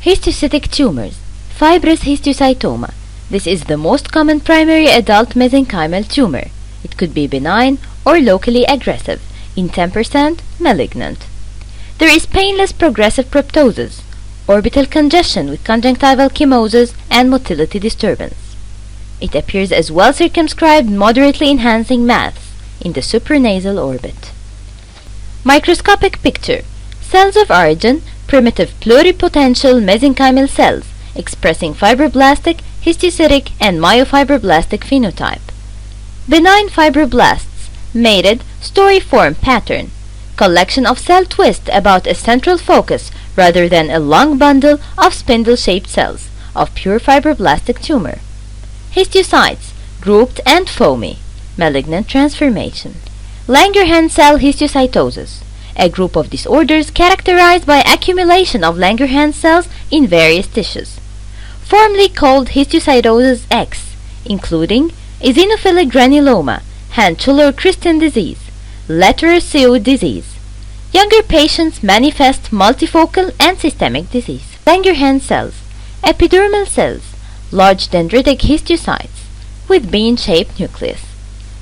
Histiocytic tumors. Fibrous histiocytoma. This is the most common primary adult mesenchymal tumor. It could be benign or locally aggressive, in 10% malignant. There is painless progressive proptosis, orbital congestion with conjunctival chemosis and motility disturbance. It appears as well-circumscribed, moderately enhancing mass in the supranasal orbit. Microscopic picture. Cells of origin, primitive pluripotential mesenchymal cells expressing fibroblastic, histiocytic, and myofibroblastic phenotype. Benign fibroblasts, mated, story-form pattern. Collection of cell twist about a central focus rather than a long bundle of spindle-shaped cells of pure fibroblastic tumor. Histiocytes, grouped and foamy, malignant transformation. Langerhans cell histiocytosis, a group of disorders characterized by accumulation of Langerhans cells in various tissues. Formerly called histiocytosis X, including eosinophilic granuloma, Hand-Schuller-Christian disease, Lederer-Seud disease. Younger patients manifest multifocal and systemic disease. Langerhans cells, epidermal cells, large dendritic histiocytes with bean-shaped nucleus.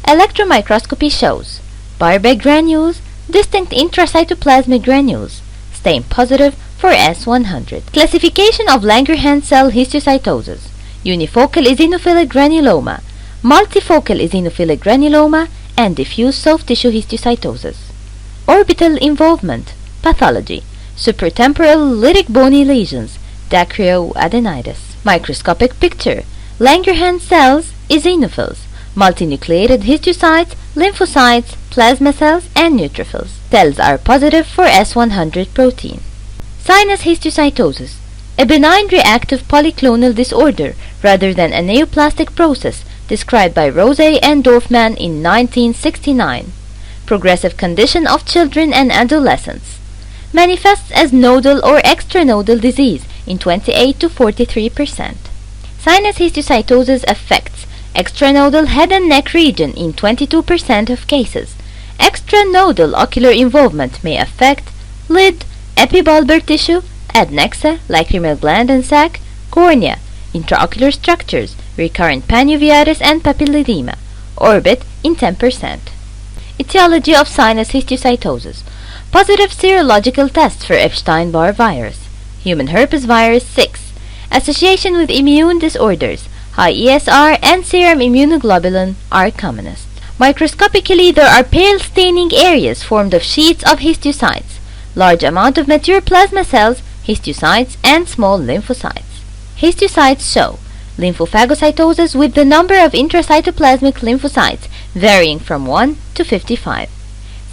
Electron microscopy shows Barbeck granules, distinct intracytoplasmic granules, stain positive for S100. Classification of Langerhans cell histiocytosis: unifocal eosinophilic granuloma, multifocal eosinophilic granuloma, and diffuse soft tissue histiocytosis. Orbital involvement, pathology, supratemporal lytic bony lesions, dacryoadenitis. Microscopic picture, Langerhans cells, eosinophils, multinucleated histiocytes, lymphocytes, plasma cells, and neutrophils. Cells are positive for S100 protein. Sinus histiocytosis, a benign reactive polyclonal disorder rather than a neoplastic process described by Rose and Dorfman in 1969. Progressive condition of children and adolescents. Manifests as nodal or extranodal disease in 28 to 43%. Sinus histiocytosis affects extranodal head and neck region in 22% of cases. Extranodal ocular involvement may affect lid, epibulbar tissue, adnexa, lacrimal gland and sac, cornea, intraocular structures, recurrent panuveitis and papilledema, orbit in 10%. Etiology of sinus histiocytosis. Positive serological tests for Epstein-Barr virus, human herpes virus 6, association with immune disorders, high ESR and serum immunoglobulin are commonest. Microscopically, there are pale staining areas formed of sheets of histiocytes, large amount of mature plasma cells, histiocytes, and small lymphocytes. Histiocytes show lymphophagocytosis with the number of intracytoplasmic lymphocytes varying from 1 to 55.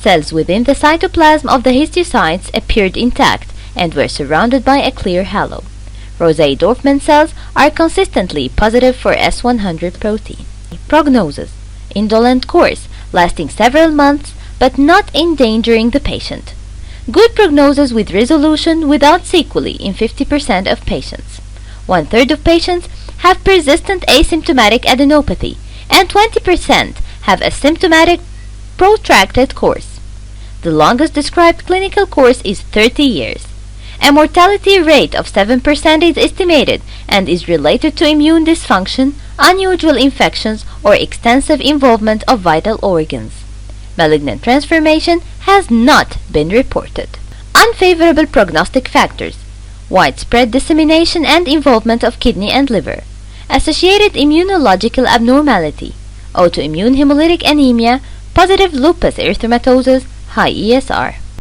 Cells within the cytoplasm of the histiocytes appeared intact and were surrounded by a clear halo. Rose-Dorfman cells are consistently positive for S100 protein. Prognosis: indolent course, lasting several months but not endangering the patient. Good prognosis with resolution without sequelae in 50% of patients. 1/3 of patients have persistent asymptomatic adenopathy, and 20% have a symptomatic protracted course. The longest described clinical course is 30 years. A mortality rate of 7% is estimated and is related to immune dysfunction, unusual infections, or extensive involvement of vital organs. Malignant transformation has not been reported. Unfavorable prognostic factors: widespread dissemination and involvement of kidney and liver, associated immunological abnormality, autoimmune hemolytic anemia, positive lupus erythematosus, high ESR.